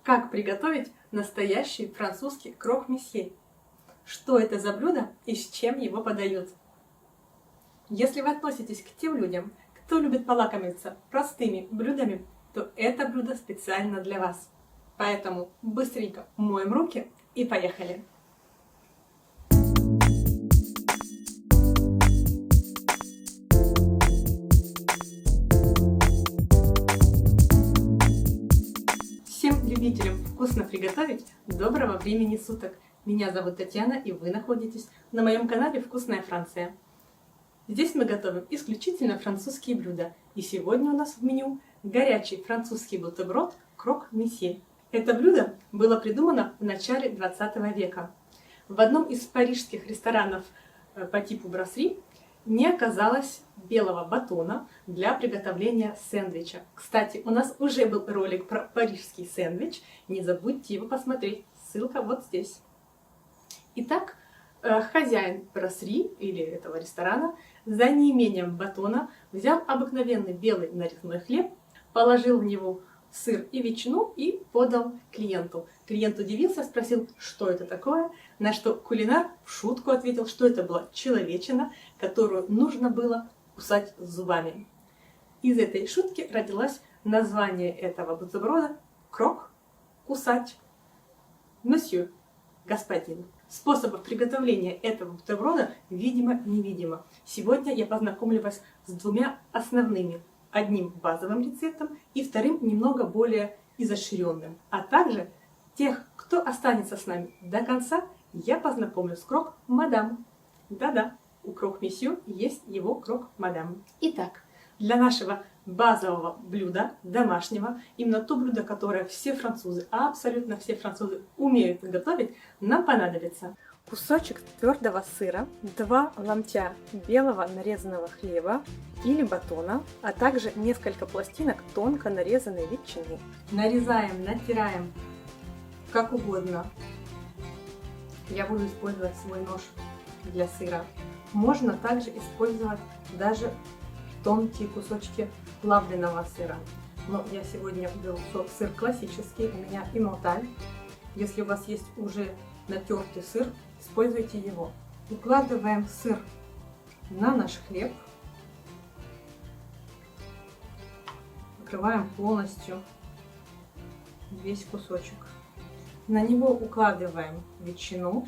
Как приготовить настоящий французский крок-месье? Что это за блюдо и с чем его подают? Если вы относитесь к тем людям, кто любит полакомиться простыми блюдами, то это блюдо специально для вас. Поэтому быстренько моем руки и поехали! Всем любителям вкусно приготовить доброго времени суток! Меня зовут Татьяна, и вы находитесь на моем канале «Вкусная Франция». Здесь мы готовим исключительно французские блюда. И сегодня у нас в меню горячий французский бутерброд крок-месье. Это блюдо было придумано в начале 20 века. В одном из парижских ресторанов по типу брасserie не оказалось белого батона для приготовления сэндвича. Кстати, у нас уже был ролик про парижский сэндвич. Не забудьте его посмотреть. Ссылка вот здесь. Итак, хозяин брасserie или этого ресторана за неимением батона взял обыкновенный белый нарезной хлеб, положил в него сыр и ветчину и подал клиенту. Клиент удивился, спросил, что это такое, на что кулинар в шутку ответил, что это была человечина, которую нужно было кусать зубами. Из этой шутки родилось название этого бутерброда крок – кусать, monsieur – господин. Способов приготовления этого бутерброда видимо-невидимо. Сегодня я познакомлю вас с двумя основными. Одним базовым рецептом и вторым немного более изощренным. А также тех, кто останется с нами до конца, я познакомлю с крок-мадам. Да-да, у крок-месье есть его крок-мадам. Итак, для нашего базового блюда, домашнего, именно то блюдо, которое все французы, абсолютно все французы умеют готовить, нам понадобится кусочек твердого сыра, 2 ломтя белого нарезанного хлеба или батона, а также несколько пластинок тонко нарезанной ветчины. Нарезаем, натираем как угодно. Я буду использовать свой нож для сыра. Можно также использовать даже тонкие кусочки плавленного сыра. Но я сегодня беру сыр классический, у меня Эмменталь. Если у вас есть уже натертый сыр, используйте его. Укладываем сыр на наш хлеб. Накрываем полностью весь кусочек. На него укладываем ветчину.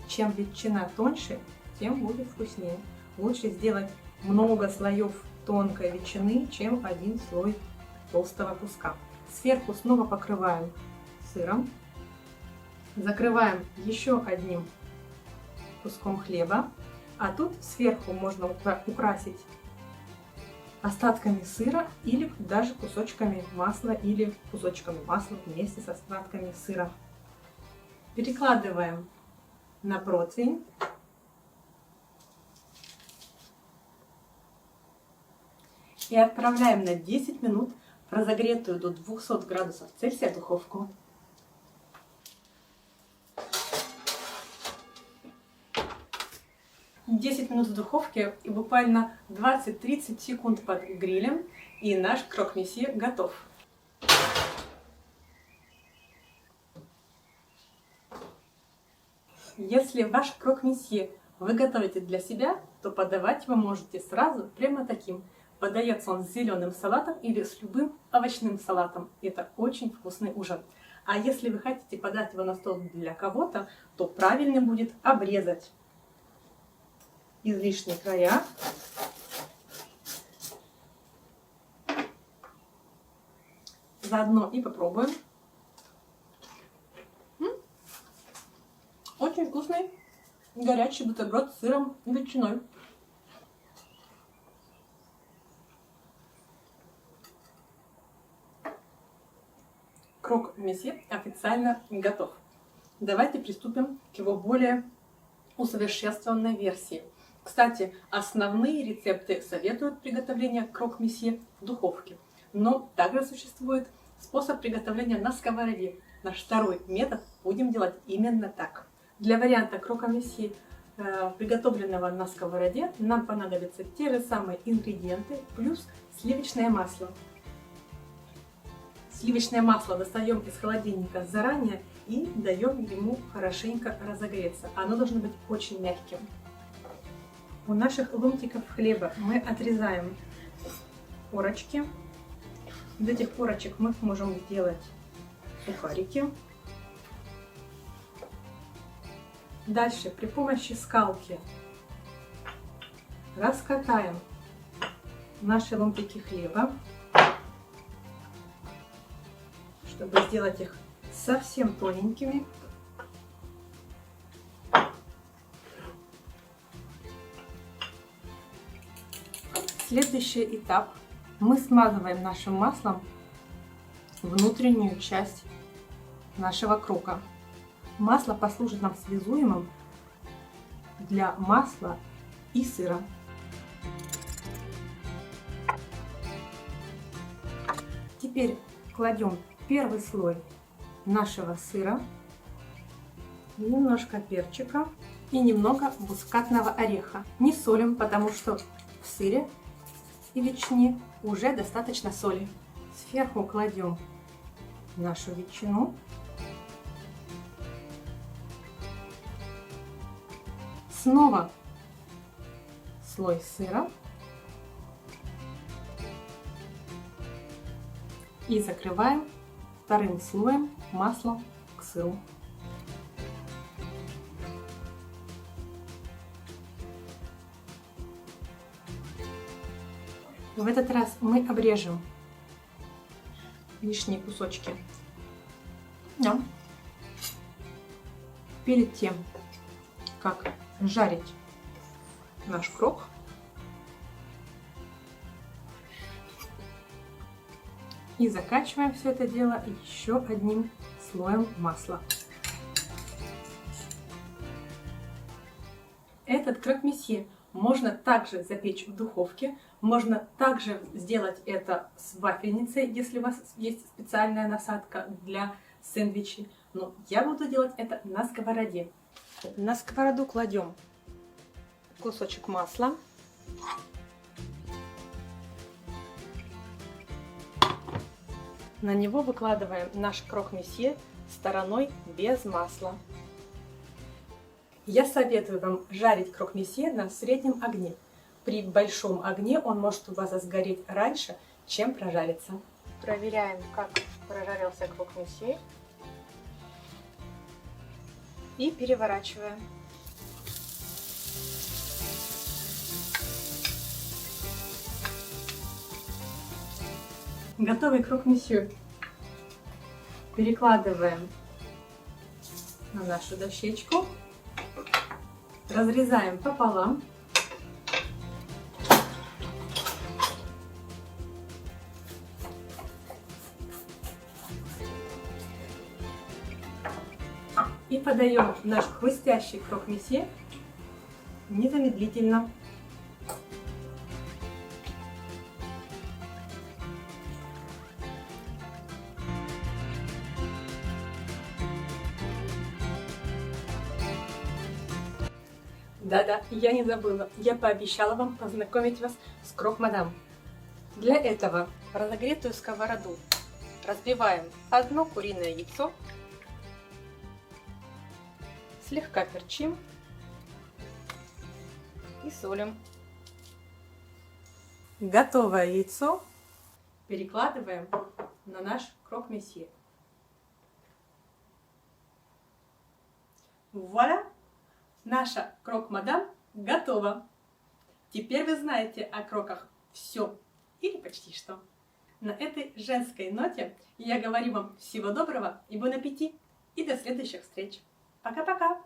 Чем ветчина тоньше, тем будет вкуснее. Лучше сделать много слоев тонкой ветчины, чем один слой толстого куска. Сверху снова покрываем сыром. Закрываем еще одним куском хлеба. А тут сверху можно украсить остатками сыра или даже кусочками масла или кусочками масла вместе с остатками сыра. Перекладываем на противень. И отправляем на 10 минут в разогретую до 200 градусов Цельсия духовку. Десять минут в духовке и буквально 20-30 секунд под грилем, и наш крок-месье готов. Если ваш крок-месье вы готовите для себя, то подавать вы можете сразу прямо таким. Подается он с зеленым салатом или с любым овощным салатом. Это очень вкусный ужин. А если вы хотите подать его на стол для кого-то, то правильно будет обрезать излишние края. Заодно и попробуем. Очень вкусный горячий бутерброд с сыром и ветчиной. Крок-месье официально готов. Давайте приступим к его более усовершенствованной версии. Кстати, основные рецепты советуют приготовление крок-месье в духовке. Но также существует способ приготовления на сковороде. Наш второй метод будем делать именно так. Для варианта крока-месье приготовленного на сковороде нам понадобятся те же самые ингредиенты плюс сливочное масло. Сливочное масло достаем из холодильника заранее и даем ему хорошенько разогреться. Оно должно быть очень мягким. У наших ломтиков хлеба мы отрезаем корочки. Из этих корочек мы можем сделать сухарики. Дальше при помощи скалки раскатаем наши ломтики хлеба, чтобы сделать их совсем тоненькими. Следующий этап. Мы смазываем нашим маслом внутреннюю часть нашего круга. Масло послужит нам связуемым для масла и сыра. Теперь кладем первый слой нашего сыра, немножко перчика и немного мускатного ореха. Не солим, потому что в сыре и ветчине уже достаточно соли. Сверху кладем нашу ветчину. Снова слой сыра. И закрываем вторым слоем масла к сыру. В этот раз мы обрежем лишние кусочки. Перед тем, как жарить наш крок, и заканчиваем все это дело еще одним слоем масла. Этот крок-месье можно также запечь в духовке, можно также сделать это с вафельницей, если у вас есть специальная насадка для сэндвичей. Но я буду делать это на сковороде. На сковороду кладем кусочек масла. На него выкладываем наш крок-месье стороной без масла. Я советую вам жарить крок-месье на среднем огне. При большом огне он может у вас сгореть раньше, чем прожарится. Проверяем, как прожарился крок-месье. И переворачиваем. Готовый крок-месье перекладываем на нашу дощечку, разрезаем пополам. И подаем наш хрустящий крок-месье незамедлительно. Да-да, я не забыла. Я пообещала вам познакомить вас с крок-мадам. Для этого в разогретую сковороду разбиваем одно куриное яйцо, слегка перчим и солим. Готовое яйцо перекладываем на наш крок-месье. Вуаля! Наша крок-мадам готова. Теперь вы знаете о кроках все или почти что. На этой женской ноте я говорю вам всего доброго и бон аппетит. И до следующих встреч. Пока-пока!